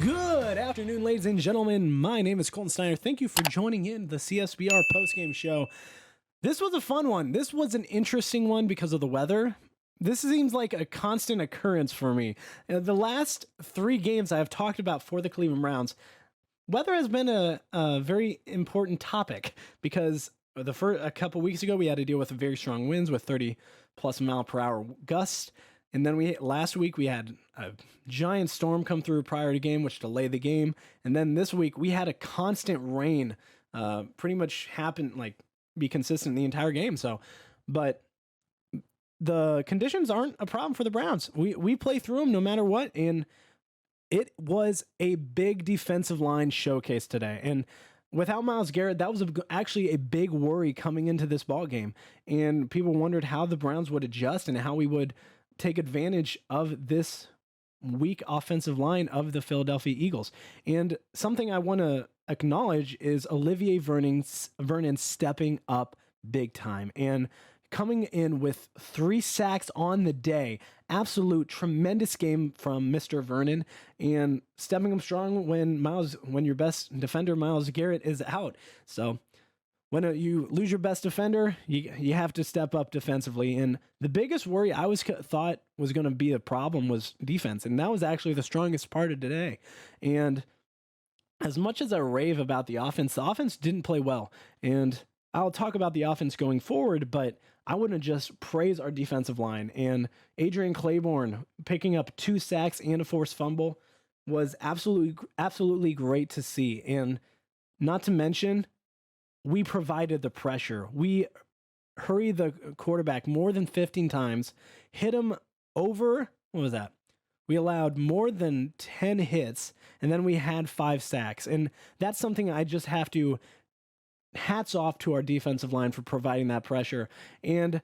Good afternoon, ladies and gentlemen. My name is Colton Steiner. Thank you for joining in the CSBR postgame show. This was a fun one. This was an interesting one because of the weather. This seems like a constant occurrence for me. The last 3 games I have talked about for the Cleveland Browns, weather has been a very important topic because a couple weeks ago we had to deal with very strong winds with 30 plus mile per hour gusts. And then last week we had a giant storm come through prior to game, which delayed the game. And then this week we had a constant rain, pretty much be consistent the entire game. But the conditions aren't a problem for the Browns. We play through them no matter what. And it was a big defensive line showcase today. And without Myles Garrett, that was actually a big worry coming into this ball game. And people wondered how the Browns would adjust and how we would take advantage of this weak offensive line of the Philadelphia Eagles. And something I want to acknowledge is Olivier Vernon stepping up big time and coming in with 3 sacks on the day. Absolute tremendous game from Mr. Vernon and stepping up strong when your best defender, Myles Garrett, is out. So when you lose your best defender, you have to step up defensively. And the biggest worry I thought was going to be a problem was defense. And that was actually the strongest part of today. And as much as I rave about the offense didn't play well. And I'll talk about the offense going forward, but I want to just praise our defensive line. And Adrian Claiborne picking up 2 sacks and a forced fumble was absolutely great to see. And not to mention, we provided the pressure. We hurried the quarterback more than 15 times, hit him over, what was that? We allowed more than 10 hits, and then we had 5 sacks. And that's something I just have to hats off to our defensive line for providing that pressure. And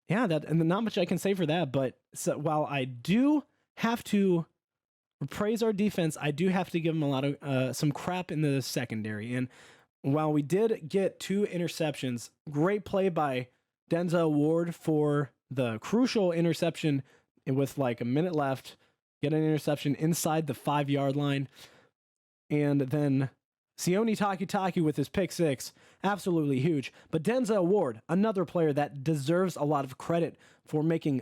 yeah, and not much I can say for that, but while I do have to praise our defense, I do have to give them a lot of some crap in the secondary. And while we did get 2 interceptions, great play by Denzel Ward for the crucial interception with like a minute left, get an interception inside the 5-yard line. And then Sione Takitaki with his pick 6, absolutely huge. But Denzel Ward, another player that deserves a lot of credit for making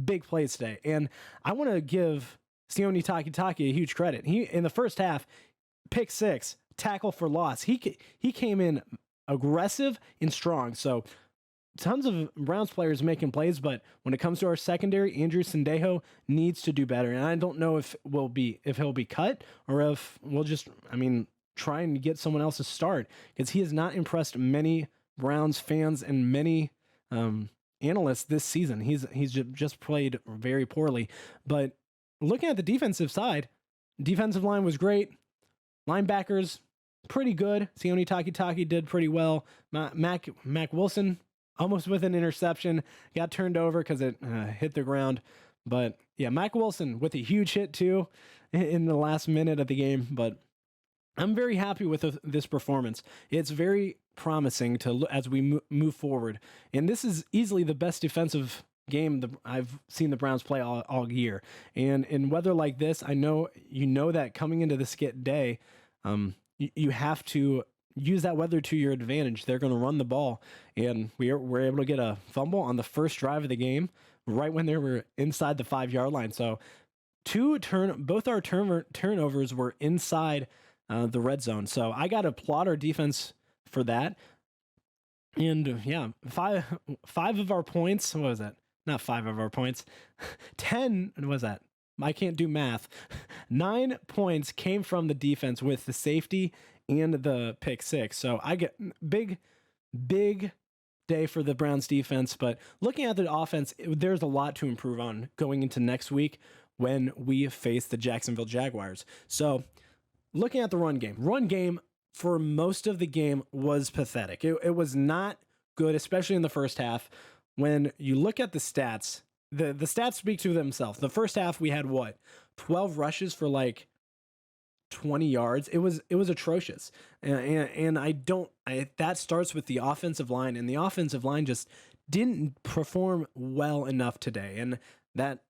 big plays today. And I want to give Sione Takitaki a huge credit. He, in the first half, pick 6, tackle for loss. He came in aggressive and strong. So tons of Browns players making plays, but when it comes to our secondary, Andrew Sendejo needs to do better. And I don't know if he'll be cut or if we'll just, trying to get someone else to start, because he has not impressed many Browns fans and many analysts this season. He's just played very poorly. But looking at the defensive side, defensive line was great. Linebackers, pretty good. Sione Takitaki did pretty well. Mac Wilson, almost with an interception, got turned over because it hit the ground. But yeah, Mac Wilson with a huge hit too in the last minute of the game. But I'm very happy with this performance. It's very promising as we move forward. And this is easily the best defensive game I've seen the Browns play all year. And in weather like this, I know that coming into this day, you have to use that weather to your advantage. They're going to run the ball, and we're able to get a fumble on the first drive of the game, right when they were inside the 5-yard line. So both our turnovers were inside the red zone. So I got to applaud our defense for that. And yeah, five of our points. What was that? Not 5 of our points. 10. What was that? I can't do math. 9 points came from the defense with the safety and the pick 6. So I get big day for the Browns defense. But looking at the offense, there's a lot to improve on going into next week when we face the Jacksonville Jaguars. So looking at the run game for most of the game was pathetic. It was not good, especially in the first half. When you look at the stats, the stats speak to themselves. The first half we had 12 rushes for like 20 yards. It was atrocious. And that starts with the offensive line, and the offensive line just didn't perform well enough today. And that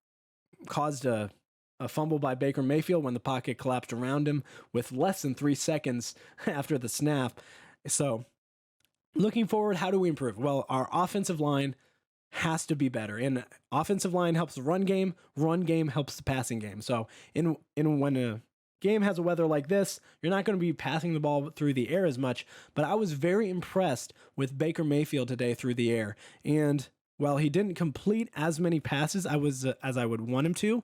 caused a a fumble by Baker Mayfield when the pocket collapsed around him with less than 3 seconds after the snap. So looking forward, how do we improve? Well, our offensive line has to be better. And offensive line helps the run game helps the passing game. So in when a game has a weather like this, you're not going to be passing the ball through the air as much, but I was very impressed with Baker Mayfield today through the air. And while he didn't complete as many passes as I would want him to,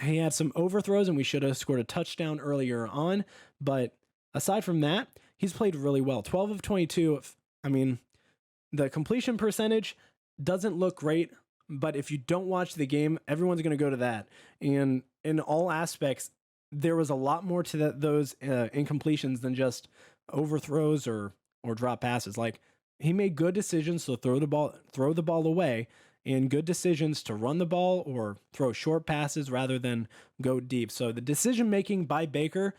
he had some overthrows and we should have scored a touchdown earlier on. But aside from that, he's played really well. 12 of 22. I mean, the completion percentage doesn't look great, but if you don't watch the game, everyone's going to go to that. And in all aspects, there was a lot more to those incompletions than just overthrows or drop passes. Like, he made good decisions to throw the ball away, and good decisions to run the ball or throw short passes rather than go deep. So the decision making by Baker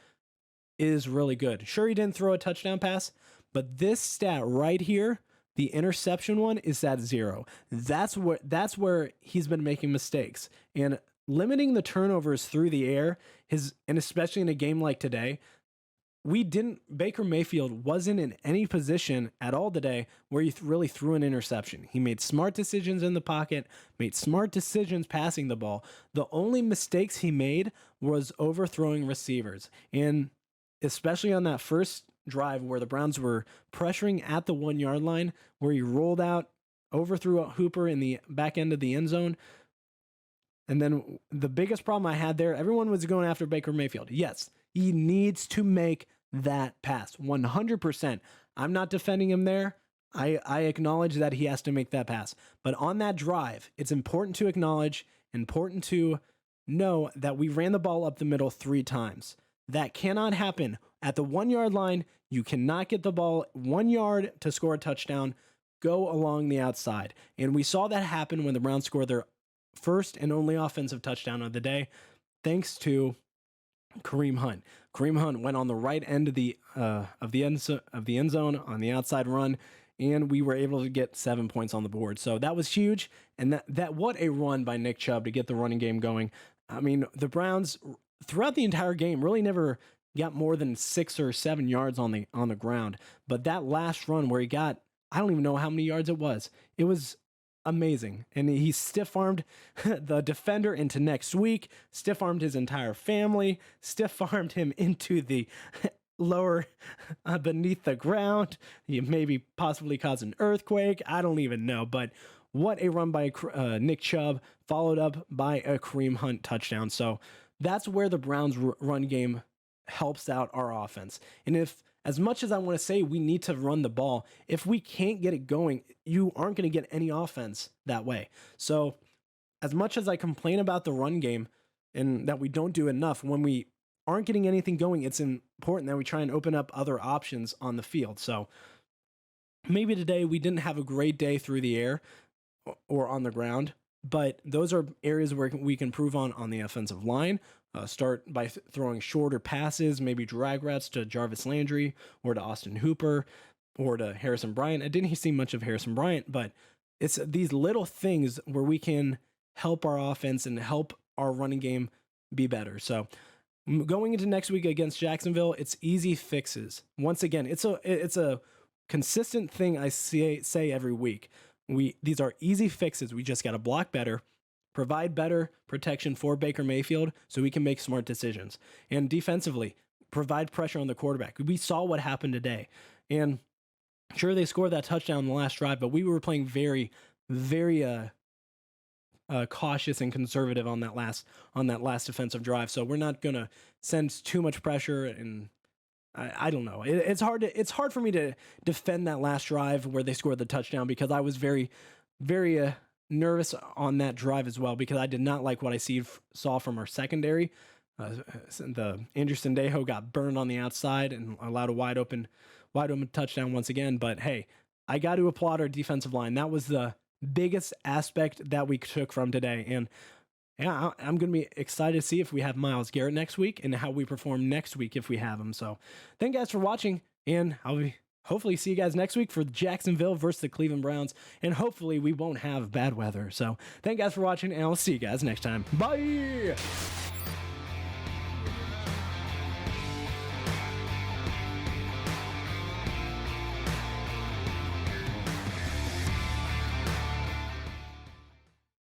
is really good. Sure, he didn't throw a touchdown pass, but this stat right here, the interception one, is at 0. That's where he's been making mistakes. And limiting the turnovers through the air and especially in a game like today, Baker Mayfield wasn't in any position at all today where he really threw an interception. He made smart decisions in the pocket, made smart decisions passing the ball. The only mistakes he made was overthrowing receivers. And especially on that first drive where the Browns were pressuring at the 1 yard line, where he rolled out, overthrew a Hooper in the back end of the end zone. And then the biggest problem I had there, everyone was going after Baker Mayfield. Yes, he needs to make that pass 100%. I'm not defending him there. I acknowledge that he has to make that pass. But on that drive, it's important to acknowledge, important to know that we ran the ball up the middle 3 times. That cannot happen. At the 1 yard line, you cannot get the ball 1 yard to score a touchdown. Go along the outside. And we saw that happen when the Browns scored their first and only offensive touchdown of the day, thanks to Kareem Hunt. Kareem Hunt went on the right end of the end zone on the outside run, and we were able to get 7 points on the board. So that was huge, and that what a run by Nick Chubb to get the running game going. I mean, the Browns throughout the entire game really never got more than 6 or 7 yards on the ground, but that last run where he got, I don't even know how many yards it was amazing. And he stiff-armed the defender into next week, stiff-armed his entire family, stiff-armed him into the lower beneath the ground. He maybe possibly caused an earthquake. I don't even know. But what a run by Nick Chubb, followed up by a Kareem Hunt touchdown. So that's where the Browns' run game helps out our offense. And if, as much as I want to say we need to run the ball, if we can't get it going, you aren't going to get any offense that way. So as much as I complain about the run game and that we don't do enough, when we aren't getting anything going, it's important that we try and open up other options on the field. So maybe today we didn't have a great day through the air or on the ground, but those are areas where we can improve on the offensive line. Start by throwing shorter passes, maybe drag routes to Jarvis Landry or to Austin Hooper or to Harrison Bryant. I didn't see much of Harrison Bryant, but it's these little things where we can help our offense and help our running game be better. So going into next week against Jacksonville, it's easy fixes. Once again, it's a consistent thing I say every week. These are easy fixes. We just got to block better, provide better protection for Baker Mayfield so we can make smart decisions. And defensively, provide pressure on the quarterback. We saw what happened today. And sure, they scored that touchdown in the last drive, but we were playing very, very cautious and conservative on that last defensive drive. So we're not going to send too much pressure, and I don't know. It's hard for me to defend that last drive where they scored the touchdown, because I was very, very nervous on that drive as well, because I did not like what I saw from our secondary. The Andrew Sendejo got burned on the outside and allowed a wide open touchdown once again. But hey, I got to applaud our defensive line. That was the biggest aspect that we took from today. And yeah, I'm going to be excited to see if we have Myles Garrett next week and how we perform next week if we have him. So thank you guys for watching, and I'll be hopefully see you guys next week for Jacksonville versus the Cleveland Browns, and hopefully we won't have bad weather. So thank you guys for watching, and I'll see you guys next time. Bye!